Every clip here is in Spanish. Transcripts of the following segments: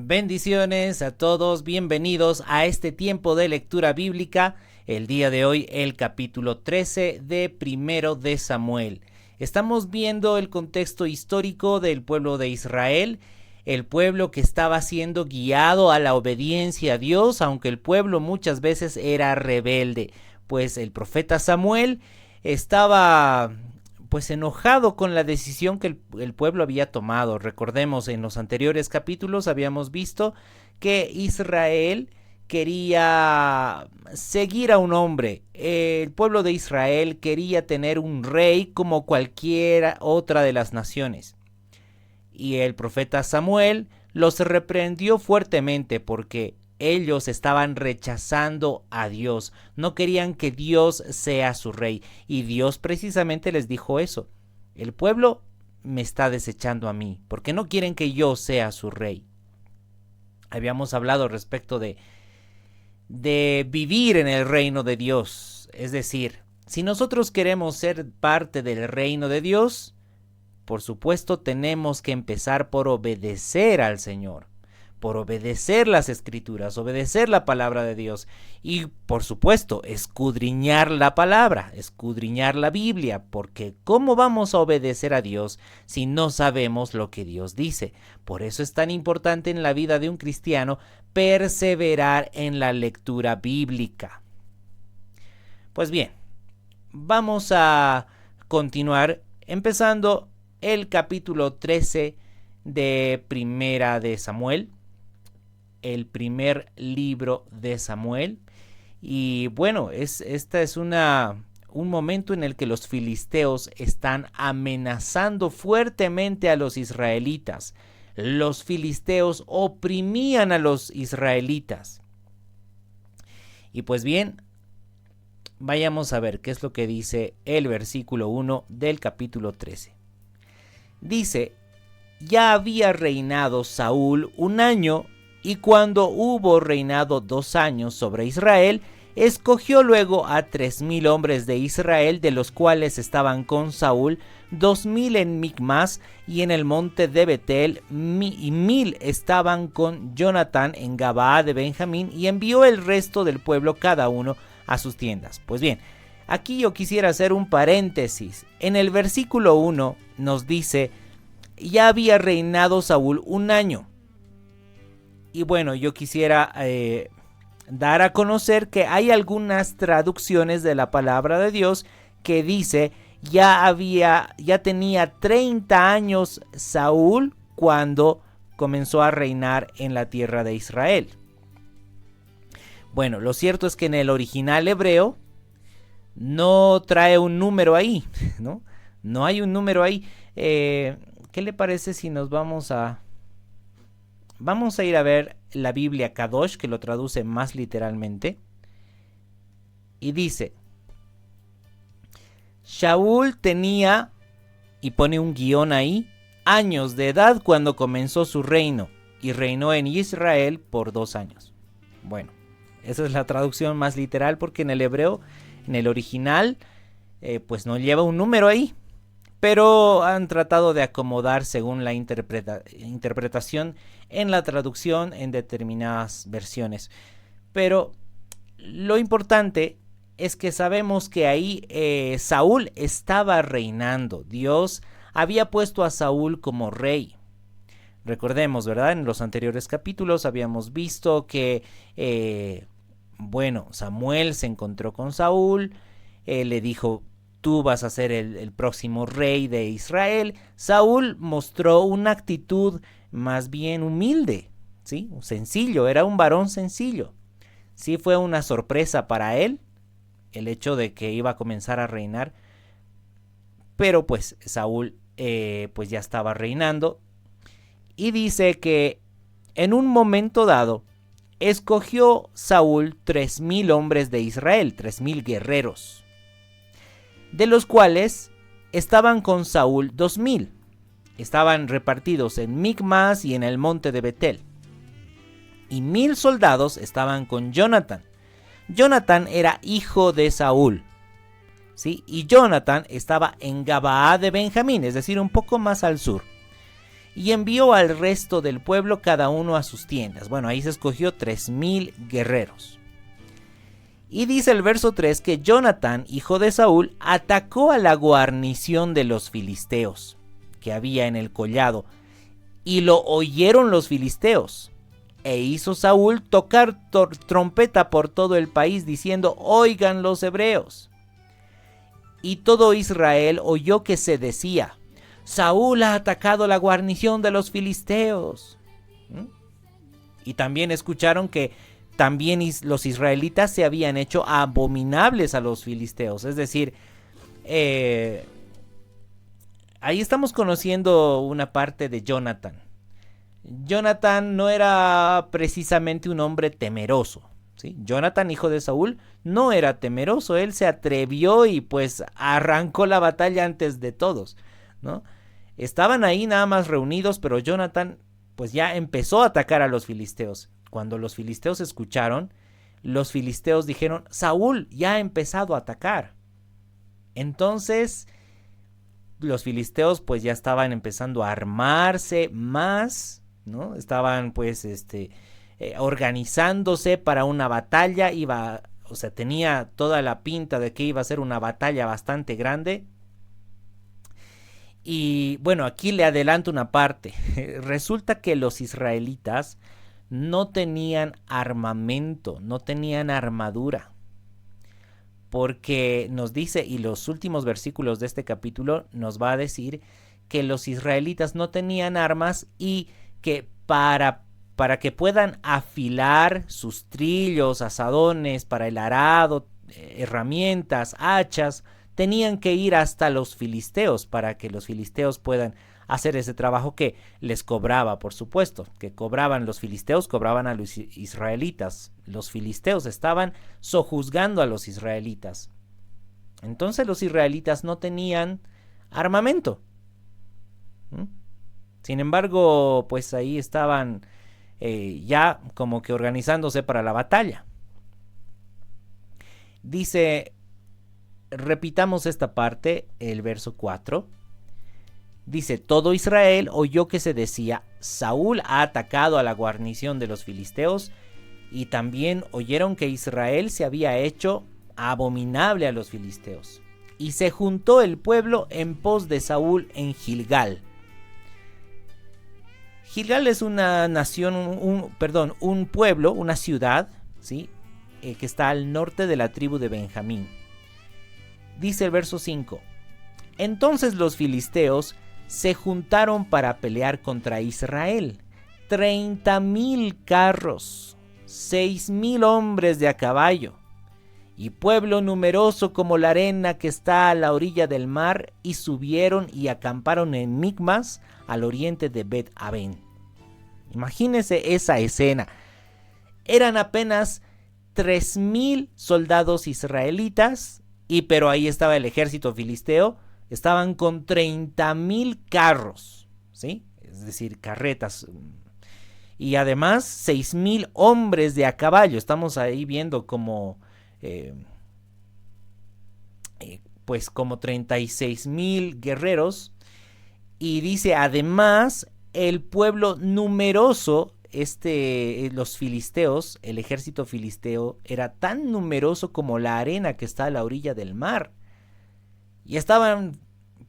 Bendiciones a todos, bienvenidos a este tiempo de lectura bíblica. El día de hoy el capítulo 13 de Primero de Samuel. Estamos viendo el contexto histórico del pueblo de Israel, el pueblo que estaba siendo guiado a la obediencia a Dios, aunque el pueblo muchas veces era rebelde, pues el profeta Samuel estaba enojado con la decisión que el pueblo había tomado. Recordemos, en los anteriores capítulos habíamos visto que Israel quería seguir a un hombre. El pueblo de Israel quería tener un rey como cualquier otra de las naciones. Y el profeta Samuel los reprendió fuertemente porque ellos estaban rechazando a Dios, no querían que Dios sea su rey, y Dios precisamente les dijo eso: el pueblo me está desechando a mí, porque no quieren que yo sea su rey. Habíamos hablado respecto de vivir en el reino de Dios, es decir, si nosotros queremos ser parte del reino de Dios, por supuesto tenemos que empezar por obedecer al Señor, por obedecer las escrituras, obedecer la palabra de Dios y, por supuesto, escudriñar la palabra, escudriñar la Biblia, porque ¿cómo vamos a obedecer a Dios si no sabemos lo que Dios dice? Por eso es tan importante en la vida de un cristiano perseverar en la lectura bíblica. Pues bien, vamos a continuar empezando el capítulo 13 de Primera de Samuel, el primer libro de Samuel. Y bueno, esta es un momento en el que los filisteos están amenazando fuertemente a los israelitas. Los filisteos oprimían a los israelitas. Y pues bien, vayamos a ver qué es lo que dice el versículo 1 del capítulo 13. Dice: ya había reinado Saúl 1 año, y cuando hubo reinado 2 años sobre Israel, escogió luego a 3,000 hombres de Israel, de los cuales estaban con Saúl 2,000 en Micmas y en el monte de Betel, y 1,000 estaban con Jonatán en Gabaa de Benjamín, y envió el resto del pueblo cada uno a sus tiendas. Pues bien, aquí yo quisiera hacer un paréntesis. En el versículo 1 nos dice: ya había reinado Saúl 1 año. Y bueno, yo quisiera dar a conocer que hay algunas traducciones de la palabra de Dios que dice: ya tenía 30 años Saúl cuando comenzó a reinar en la tierra de Israel. Bueno, lo cierto es que en el original hebreo no trae un número ahí, ¿no? No hay un número ahí. ¿Qué le parece si nos vamos a ir a ver la Biblia Kadosh, que lo traduce más literalmente? Y dice: Saúl tenía, y pone un guión ahí, años de edad cuando comenzó su reino, y reinó en Israel por 2 años. Bueno, esa es la traducción más literal, porque en el hebreo, en el original, pues no lleva un número ahí. Pero han tratado de acomodar según la interpretación en la traducción en determinadas versiones. Pero lo importante es que sabemos que ahí Saúl estaba reinando. Dios había puesto a Saúl como rey. Recordemos, ¿verdad? En los anteriores capítulos habíamos visto que, Samuel se encontró con Saúl, le dijo: tú vas a ser el próximo rey de Israel. Saúl mostró una actitud más bien humilde, ¿sí? Sencillo, era un varón sencillo. Sí, fue una sorpresa para él el hecho de que iba a comenzar a reinar, pero pues Saúl ya estaba reinando, y dice que en un momento dado escogió Saúl 3,000 hombres de Israel, 3,000 guerreros, de los cuales estaban con Saúl 2,000. Estaban repartidos en Micmas y en el monte de Betel. Y 1,000 soldados estaban con Jonatán. Jonatán era hijo de Saúl, ¿sí? Y Jonatán estaba en Gabaa de Benjamín, es decir, un poco más al sur. y envió al resto del pueblo cada uno a sus tiendas. Bueno, ahí se escogió 3,000 guerreros. Y dice el verso 3 que Jonatán, hijo de Saúl, atacó a la guarnición de los filisteos que había en el collado, y lo oyeron los filisteos. E hizo Saúl tocar trompeta por todo el país, diciendo: oigan los hebreos. Y todo Israel oyó que se decía: Saúl ha atacado la guarnición de los filisteos. Y también escucharon que también los israelitas se habían hecho abominables a los filisteos. Es decir, ahí estamos conociendo una parte de Jonatán. Jonatán no era precisamente un hombre temeroso, ¿sí? Jonatán, hijo de Saúl, no era temeroso. Él se atrevió y pues arrancó la batalla antes de todos, ¿no? Estaban ahí nada más reunidos, pero Jonatán pues ya empezó a atacar a los filisteos. Cuando los filisteos escucharon, los filisteos dijeron: Saúl ya ha empezado a atacar. Entonces los filisteos pues ya estaban empezando a armarse más, ¿no? Estaban pues organizándose para una batalla. Tenía toda la pinta de que iba a ser una batalla bastante grande. Y bueno, aquí le adelanto una parte. Resulta que los israelitas no tenían armamento, no tenían armadura. Porque nos dice, y los últimos versículos de este capítulo nos va a decir que los israelitas no tenían armas y que para que puedan afilar sus trillos, azadones para el arado, herramientas, hachas, tenían que ir hasta los filisteos para que los filisteos puedan hacer ese trabajo que les cobraba, por supuesto, que cobraban los filisteos, cobraban a los israelitas. Los filisteos estaban sojuzgando a los israelitas. Entonces los israelitas no tenían armamento. Sin embargo, pues ahí estaban ya como que organizándose para la batalla. Dice, repitamos esta parte, el verso 4. Dice: todo Israel oyó que se decía: Saúl ha atacado a la guarnición de los filisteos, y también oyeron que Israel se había hecho abominable a los filisteos. Y se juntó el pueblo en pos de Saúl en Gilgal. Gilgal es una nación, un pueblo, una ciudad, ¿sí? Que está al norte de la tribu de Benjamín. Dice el verso 5: entonces los filisteos se juntaron para pelear contra Israel. 30,000 carros, 6,000 hombres de a caballo, y pueblo numeroso como la arena que está a la orilla del mar, y subieron y acamparon en Micmas, al oriente de Bet-Aven. Imagínense esa escena. Eran apenas 3,000 soldados israelitas, pero ahí estaba el ejército filisteo. Estaban con 30,000 carros, ¿sí? Es decir, carretas. Y además 6,000 hombres de a caballo. Estamos ahí viendo como, pues como 36,000 guerreros. Y dice, además, el pueblo numeroso, los filisteos, el ejército filisteo, era tan numeroso como la arena que está a la orilla del mar. Y estaban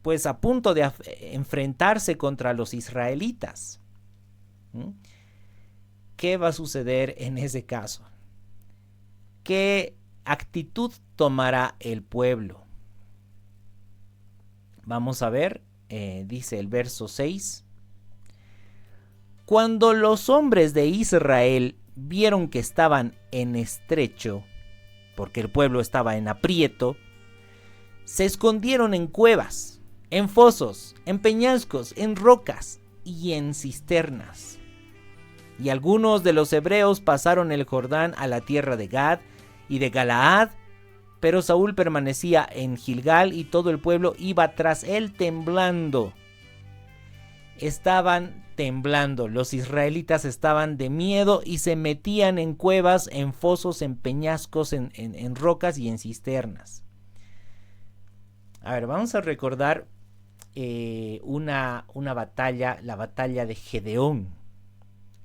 pues a punto de enfrentarse contra los israelitas. ¿Qué va a suceder en ese caso? ¿Qué actitud tomará el pueblo? Vamos a ver, dice el verso 6. Cuando los hombres de Israel vieron que estaban en estrecho, porque el pueblo estaba en aprieto, se escondieron en cuevas, en fosos, en peñascos, en rocas y en cisternas. Y algunos de los hebreos pasaron el Jordán a la tierra de Gad y de Galaad, pero Saúl permanecía en Gilgal y todo el pueblo iba tras él temblando. Estaban temblando, los israelitas estaban de miedo y se metían en cuevas, en fosos, en peñascos, en rocas y en cisternas. A ver, vamos a recordar una batalla, la batalla de Gedeón.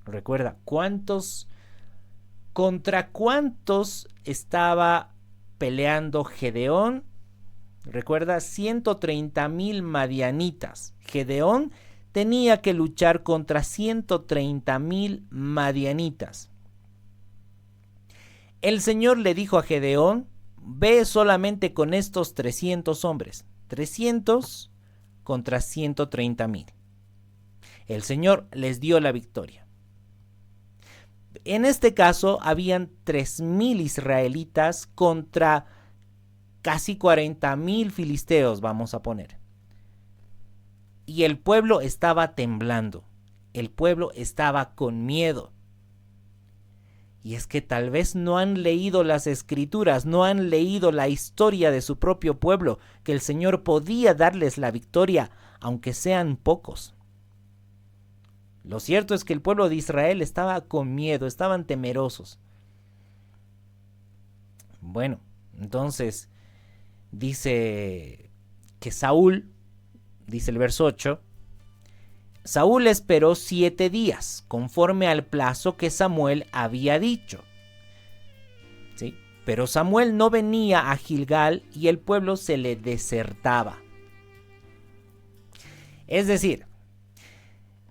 Recuerda, ¿contra cuántos estaba peleando Gedeón? Recuerda, 130,000 madianitas. Gedeón tenía que luchar contra 130,000 madianitas. El Señor le dijo a Gedeón: ve solamente con estos 300 hombres. 300 contra 130,000. El Señor les dio la victoria. En este caso, habían 3,000 israelitas contra casi 40,000 filisteos, vamos a poner. Y el pueblo estaba temblando. El pueblo estaba con miedo. Y es que tal vez no han leído las escrituras, no han leído la historia de su propio pueblo, que el Señor podía darles la victoria, aunque sean pocos. Lo cierto es que el pueblo de Israel estaba con miedo, estaban temerosos. Bueno, entonces dice que Saúl, dice el verso 8, Saúl esperó 7 días, conforme al plazo que Samuel había dicho. ¿Sí? Pero Samuel no venía a Gilgal y el pueblo se le desertaba. Es decir,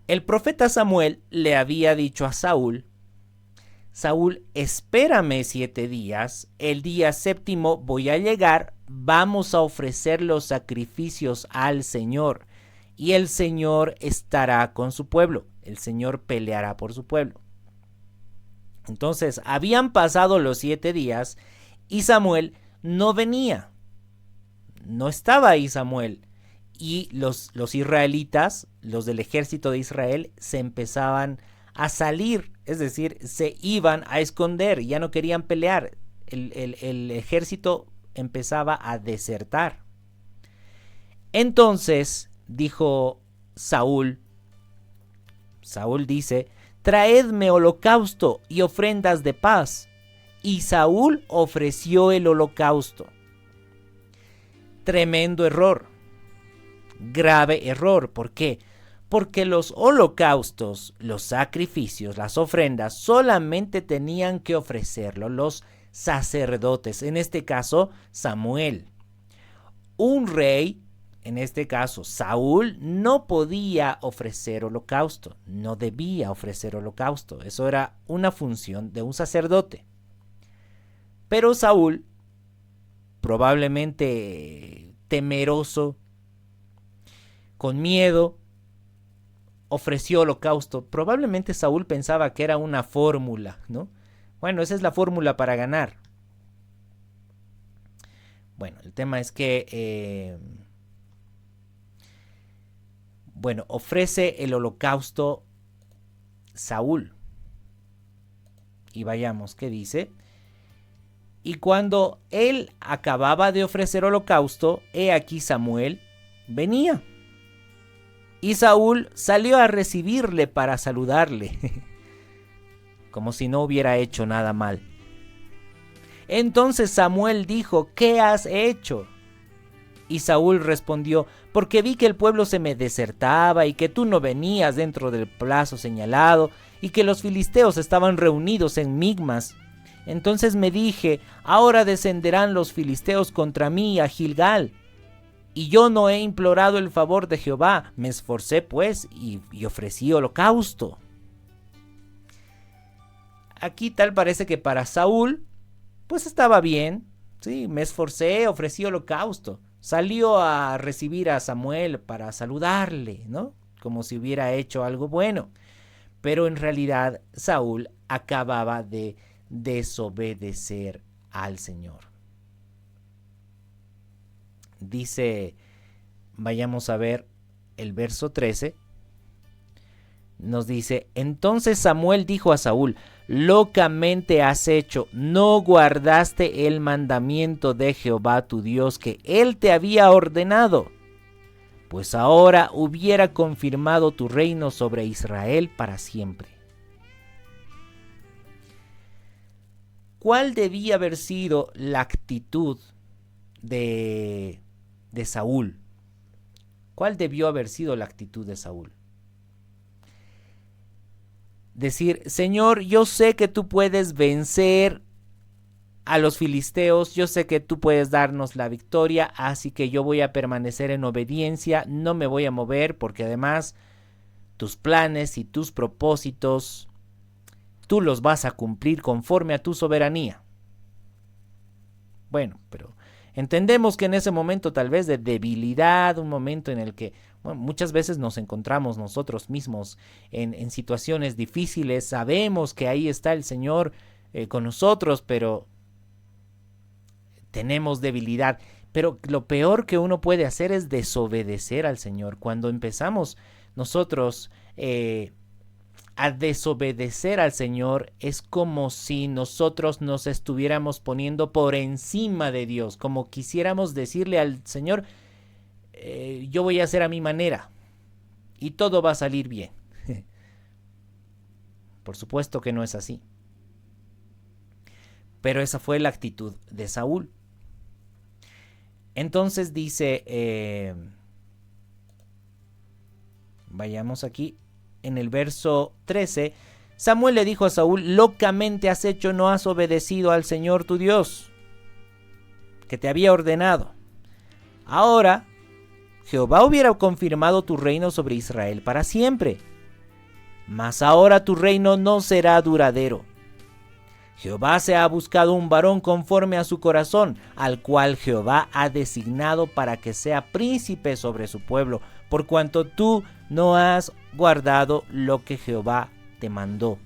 el profeta Samuel le había dicho a Saúl: Saúl, espérame 7 días, el día 7º voy a llegar, vamos a ofrecer los sacrificios al Señor. Y el Señor estará con su pueblo, el Señor peleará por su pueblo. Entonces, habían pasado los 7 días y Samuel no venía. No estaba ahí Samuel. Y los israelitas, los del ejército de Israel, se empezaban a salir, es decir, se iban a esconder, ya no querían pelear. El ejército empezaba a desertar. Entonces dijo Saúl dice: traedme holocausto y ofrendas de paz. Y Saúl ofreció el holocausto. Tremendo error, grave error. ¿Por qué? Porque los holocaustos, los sacrificios, las ofrendas solamente tenían que ofrecerlo los sacerdotes, en este caso Samuel. Un rey, en este caso Saúl, no podía ofrecer holocausto, no debía ofrecer holocausto. Eso era una función de un sacerdote. Pero Saúl, probablemente temeroso, con miedo, ofreció holocausto. Probablemente Saúl pensaba que era una fórmula, ¿no? Bueno, esa es la fórmula para ganar. Bueno, el tema es que ofrece el holocausto Saúl. Y vayamos, ¿qué dice? Y cuando él acababa de ofrecer holocausto, he aquí Samuel venía. Y Saúl salió a recibirle para saludarle, como si no hubiera hecho nada mal. Entonces Samuel dijo: ¿qué has hecho? Y Saúl respondió: porque vi que el pueblo se me desertaba y que tú no venías dentro del plazo señalado y que los filisteos estaban reunidos en Migmas. Entonces me dije: ahora descenderán los filisteos contra mí a Gilgal. Y yo no he implorado el favor de Jehová. Me esforcé pues y ofrecí holocausto. Aquí tal parece que para Saúl pues estaba bien. Sí, me esforcé, ofrecí holocausto. Salió a recibir a Samuel para saludarle, ¿no? Como si hubiera hecho algo bueno. Pero en realidad Saúl acababa de desobedecer al Señor. Dice, vayamos a ver el verso 13. Nos dice: entonces Samuel dijo a Saúl: locamente has hecho, no guardaste el mandamiento de Jehová tu Dios que él te había ordenado, pues ahora hubiera confirmado tu reino sobre Israel para siempre. ¿Cuál debía haber sido la actitud de Saúl? ¿Cuál debió haber sido la actitud de Saúl? Decir, Señor, yo sé que tú puedes vencer a los filisteos, yo sé que tú puedes darnos la victoria, así que yo voy a permanecer en obediencia, no me voy a mover, porque además tus planes y tus propósitos, tú los vas a cumplir conforme a tu soberanía. Bueno, pero entendemos que en ese momento tal vez de debilidad, un momento en el que muchas veces nos encontramos nosotros mismos en situaciones difíciles, sabemos que ahí está el Señor con nosotros, pero tenemos debilidad. Pero lo peor que uno puede hacer es desobedecer al Señor. Cuando empezamos nosotros a desobedecer al Señor, es como si nosotros nos estuviéramos poniendo por encima de Dios, como quisiéramos decirle al Señor, yo voy a hacer a mi manera y todo va a salir bien. Por supuesto que no es así. Pero esa fue la actitud de Saúl. Entonces dice, vayamos aquí, en el verso 13, Samuel le dijo a Saúl, locamente has hecho, no has obedecido al Señor tu Dios, que te había ordenado. Ahora, Jehová hubiera confirmado tu reino sobre Israel para siempre, mas ahora tu reino no será duradero. Jehová se ha buscado un varón conforme a su corazón, al cual Jehová ha designado para que sea príncipe sobre su pueblo, por cuanto tú no has guardado lo que Jehová te mandó.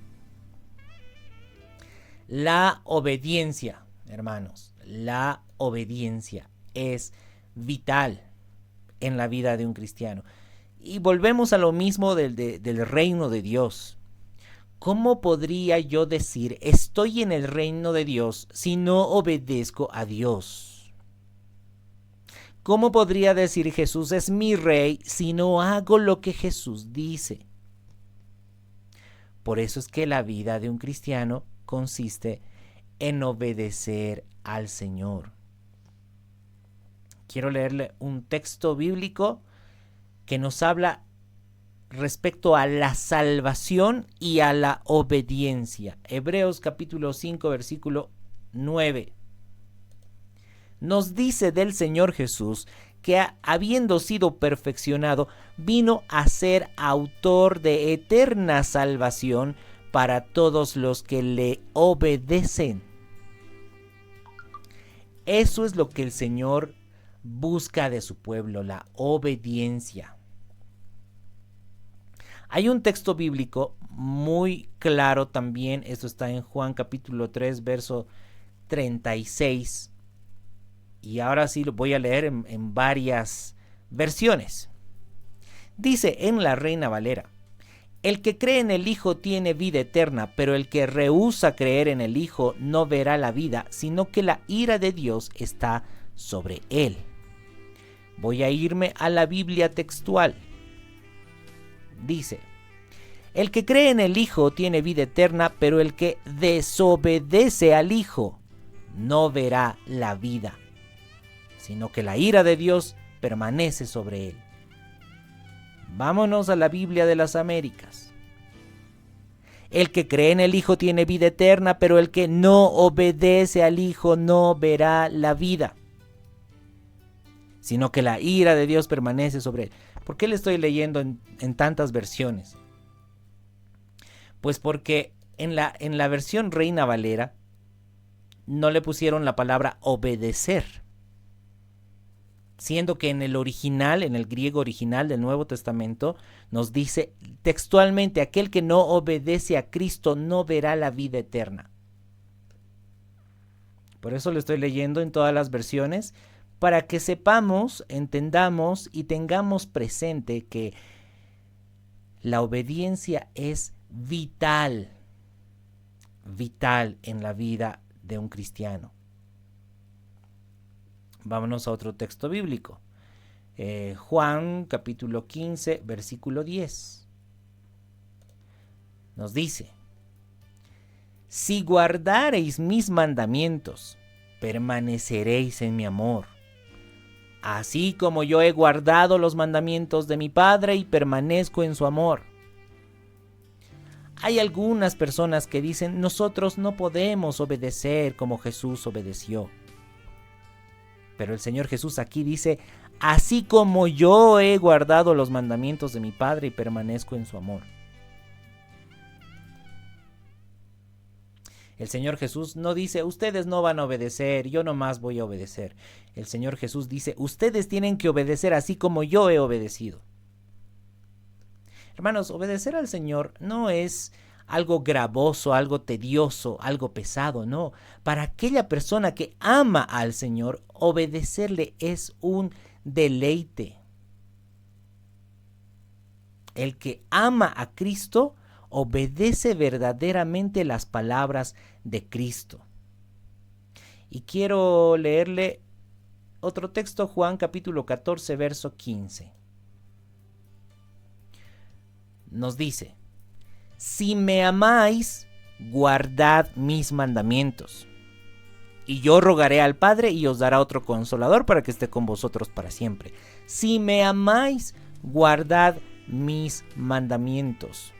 La obediencia, hermanos, la obediencia es vital en la vida de un cristiano. Y volvemos a lo mismo del reino de Dios. ¿Cómo podría yo decir estoy en el reino de Dios si no obedezco a Dios? ¿Cómo podría decir Jesús es mi rey si no hago lo que Jesús dice? Por eso es que la vida de un cristiano consiste en obedecer al Señor. Quiero leerle un texto bíblico que nos habla respecto a la salvación y a la obediencia. Hebreos capítulo 5 versículo 9. Nos dice del Señor Jesús que habiendo sido perfeccionado, vino a ser autor de eterna salvación para todos los que le obedecen. Eso es lo que el Señor busca de su pueblo, la obediencia. Hay un texto bíblico muy claro también, esto está en Juan capítulo 3, verso 36, y ahora sí lo voy a leer en varias versiones. Dice en la Reina Valera, el que cree en el Hijo tiene vida eterna, pero el que rehúsa creer en el Hijo no verá la vida, sino que la ira de Dios está sobre él. Voy a irme a la Biblia textual. Dice, el que cree en el Hijo tiene vida eterna, pero el que desobedece al Hijo no verá la vida, sino que la ira de Dios permanece sobre él. Vámonos a la Biblia de las Américas. El que cree en el Hijo tiene vida eterna, pero el que no obedece al Hijo no verá la vida, sino que la ira de Dios permanece sobre él. ¿Por qué le estoy leyendo en tantas versiones? Pues porque en la versión Reina Valera no le pusieron la palabra obedecer, siendo que en el original, en el griego original del Nuevo Testamento, nos dice textualmente, aquel que no obedece a Cristo no verá la vida eterna. Por eso lo estoy leyendo en todas las versiones, para que sepamos, entendamos y tengamos presente que la obediencia es vital, vital en la vida de un cristiano. Vámonos a otro texto bíblico. Juan capítulo 15, versículo 10. Nos dice, si guardareis mis mandamientos, permaneceréis en mi amor, así como yo he guardado los mandamientos de mi Padre y permanezco en su amor. Hay algunas personas que dicen, nosotros no podemos obedecer como Jesús obedeció. Pero el Señor Jesús aquí dice, así como yo he guardado los mandamientos de mi Padre y permanezco en su amor. El Señor Jesús no dice, ustedes no van a obedecer, yo nomás voy a obedecer. El Señor Jesús dice, ustedes tienen que obedecer así como yo he obedecido. Hermanos, obedecer al Señor no es algo gravoso, algo tedioso, algo pesado, no. Para aquella persona que ama al Señor, obedecerle es un deleite. El que ama a Cristo obedece verdaderamente las palabras de Cristo. Y quiero leerle otro texto, Juan capítulo 14, verso 15. Nos dice, si me amáis, guardad mis mandamientos. Y yo rogaré al Padre y os dará otro consolador para que esté con vosotros para siempre. Si me amáis, guardad mis mandamientos.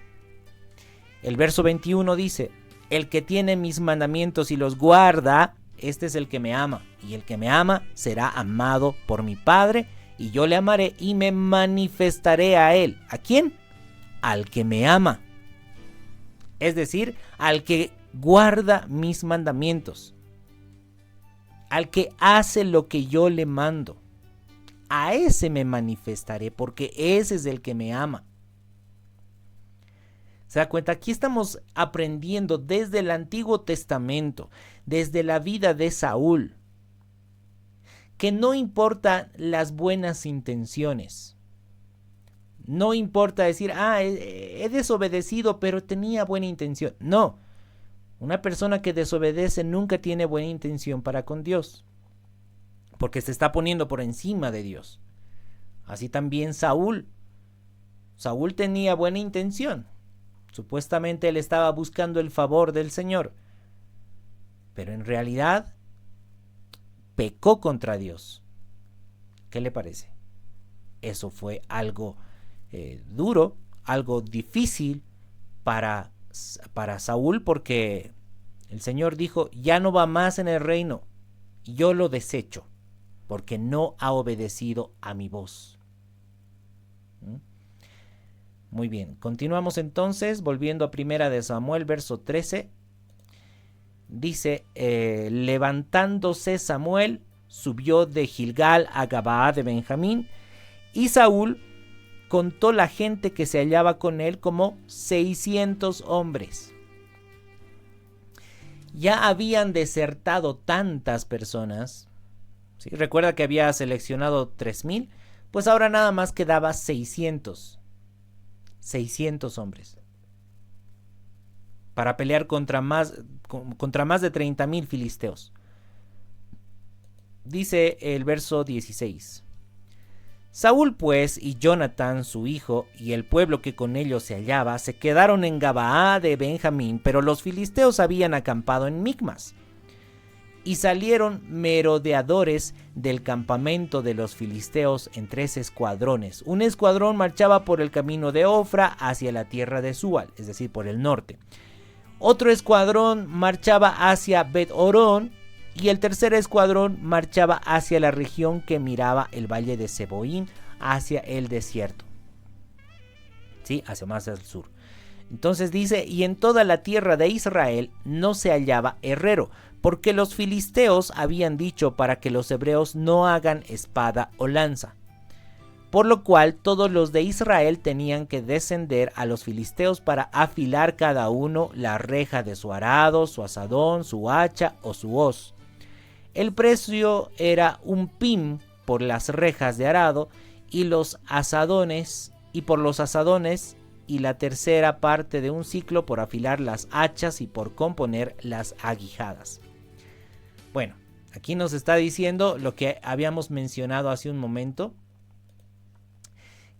El verso 21 dice, el que tiene mis mandamientos y los guarda, este es el que me ama. Y el que me ama será amado por mi Padre, y yo le amaré y me manifestaré a él. ¿A quién? Al que me ama, es decir, al que guarda mis mandamientos, al que hace lo que yo le mando, a ese me manifestaré, porque ese es el que me ama. ¿Se da cuenta? Aquí estamos aprendiendo desde el Antiguo Testamento, desde la vida de Saúl, que no importan las buenas intenciones. No importa decir, he desobedecido, pero tenía buena intención. No, una persona que desobedece nunca tiene buena intención para con Dios, porque se está poniendo por encima de Dios. Así también Saúl. Saúl tenía buena intención. Supuestamente él estaba buscando el favor del Señor, pero en realidad pecó contra Dios. ¿Qué le parece? Eso fue algo duro, algo difícil para Saúl, porque el Señor dijo, ya no va más en el reino, yo lo desecho, porque no ha obedecido a mi voz. Muy bien, continuamos entonces, volviendo a Primera de Samuel, verso 13, dice, levantándose Samuel, subió de Gilgal a Gabaa de Benjamín, y Saúl contó la gente que se hallaba con él como 600 hombres. Ya habían desertado tantas personas, ¿sí? Recuerda que había seleccionado 3,000, pues ahora nada más quedaba 600 hombres para pelear contra más de 30,000 filisteos. Dice el verso 16. Saúl pues y Jonatán su hijo y el pueblo que con ellos se hallaba se quedaron en Gabaa de Benjamín, pero los filisteos habían acampado en Micmas. Y salieron merodeadores del campamento de los filisteos en 3 escuadrones. Un escuadrón marchaba por el camino de Ofra hacia la tierra de Sual, es decir, por el norte. Otro escuadrón marchaba hacia Bet-Horón, y el tercer escuadrón marchaba hacia la región que miraba el valle de Seboín, hacia el desierto. Sí, hacia más al sur. Entonces dice, y en toda la tierra de Israel no se hallaba herrero, porque los filisteos habían dicho para que los hebreos no hagan espada o lanza. Por lo cual todos los de Israel tenían que descender a los filisteos para afilar cada uno la reja de su arado, su azadón, su hacha o su hoz. El precio era un pim por las rejas de arado y los asadones, y por los asadones, y la tercera parte de un ciclo por afilar las hachas y por componer las aguijadas. Bueno, aquí nos está diciendo lo que habíamos mencionado hace un momento,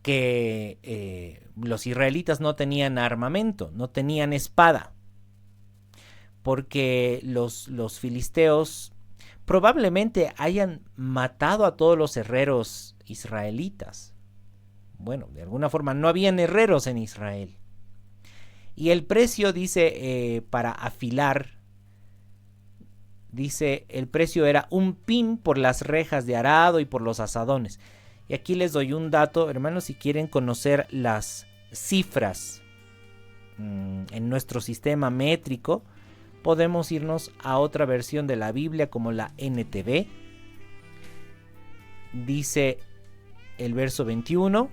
que los israelitas no tenían armamento, no tenían espada, porque los filisteos probablemente hayan matado a todos los herreros israelitas. Bueno, de alguna forma no habían herreros en Israel. Y el precio, dice, para afilar, dice, el precio era 1 pin por las rejas de arado y por los azadones. Y aquí les doy un dato, hermanos, si quieren conocer las cifras en nuestro sistema métrico, podemos irnos a otra versión de la Biblia como la NTV. Dice el verso 21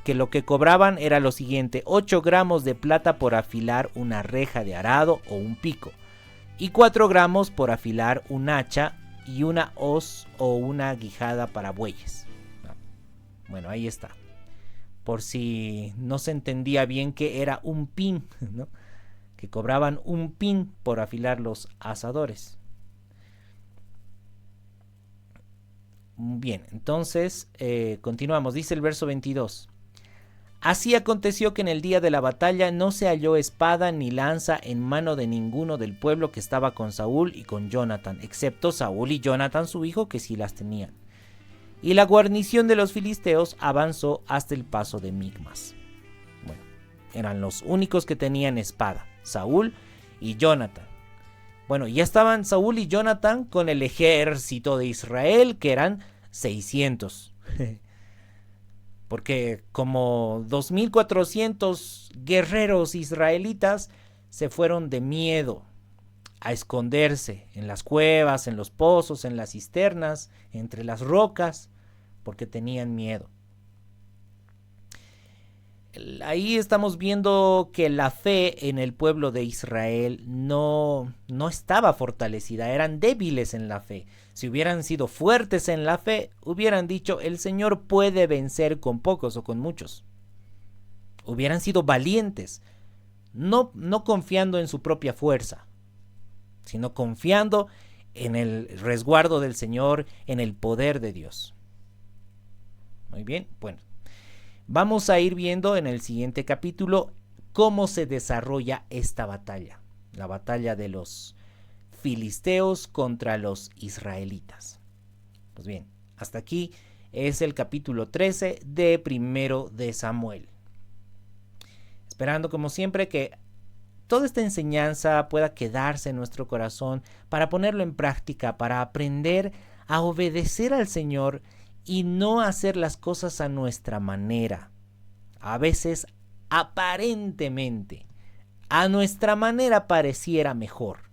que lo que cobraban era lo siguiente: 8 gramos de plata por afilar una reja de arado o un pico, y 4 gramos por afilar un hacha y una hoz o una guijada para bueyes. Bueno, ahí está. Por si no se entendía bien qué era un pin, ¿no? Que cobraban 1 pin por afilar los asadores. Bien, entonces continuamos. Dice el verso 22. Así aconteció que en el día de la batalla no se halló espada ni lanza en mano de ninguno del pueblo que estaba con Saúl y con Jonathan, excepto Saúl y Jonathan su hijo, que sí las tenían. Y la guarnición de los filisteos avanzó hasta el paso de Micmas. Bueno, eran los únicos que tenían espada, Saúl y Jonathan. Bueno, ya estaban Saúl y Jonathan con el ejército de Israel, que eran 600. Porque como 2400 guerreros israelitas se fueron de miedo a esconderse en las cuevas, en los pozos, en las cisternas, entre las rocas, porque tenían miedo. Ahí estamos viendo que la fe en el pueblo de Israel no estaba fortalecida, eran débiles en la fe. Si hubieran sido fuertes en la fe, hubieran dicho: el Señor puede vencer con pocos o con muchos. Hubieran sido valientes, no confiando en su propia fuerza, sino confiando en el resguardo del Señor, en el poder de Dios. Muy bien, bueno. Vamos a ir viendo en el siguiente capítulo cómo se desarrolla esta batalla, la batalla de los filisteos contra los israelitas. Pues bien, hasta aquí es el capítulo 13 de Primero de Samuel. Esperando como siempre que toda esta enseñanza pueda quedarse en nuestro corazón para ponerlo en práctica, para aprender a obedecer al Señor y no hacer las cosas a nuestra manera. A veces, aparentemente, a nuestra manera pareciera mejor,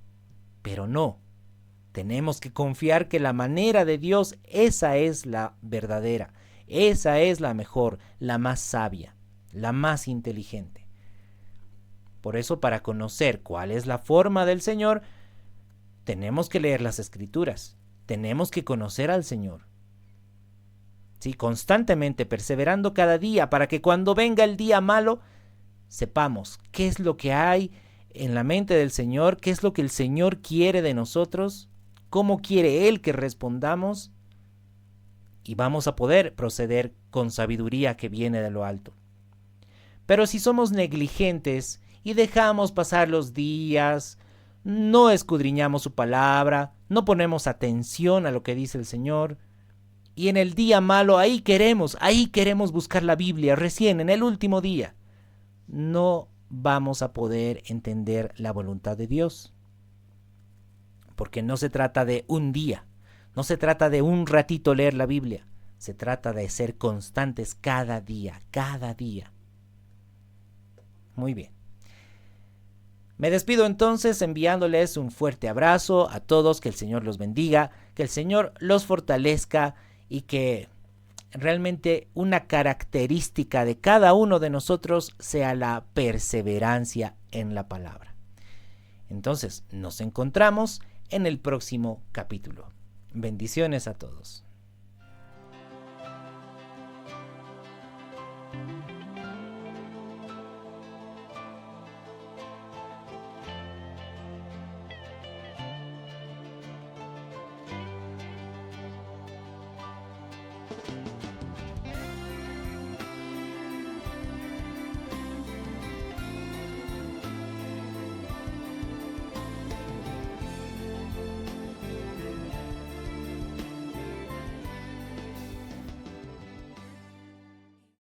pero no. Tenemos que confiar que la manera de Dios, esa es la verdadera, esa es la mejor, la más sabia, la más inteligente. Por eso, para conocer cuál es la forma del Señor, tenemos que leer las Escrituras, tenemos que conocer al Señor. Sí, constantemente, perseverando cada día, para que cuando venga el día malo, sepamos qué es lo que hay en la mente del Señor, qué es lo que el Señor quiere de nosotros, cómo quiere Él que respondamos, y vamos a poder proceder con sabiduría que viene de lo alto. Pero si somos negligentes y dejamos pasar los días, no escudriñamos su palabra, no ponemos atención a lo que dice el Señor, y en el día malo ahí queremos buscar la Biblia recién en el último día, no vamos a poder entender la voluntad de Dios. Porque no se trata de un día, no se trata de un ratito leer la Biblia, se trata de ser constantes cada día, cada día. Muy bien. Me despido entonces enviándoles un fuerte abrazo a todos, que el Señor los bendiga, que el Señor los fortalezca y que realmente una característica de cada uno de nosotros sea la perseverancia en la palabra. Entonces, nos encontramos en el próximo capítulo. Bendiciones a todos.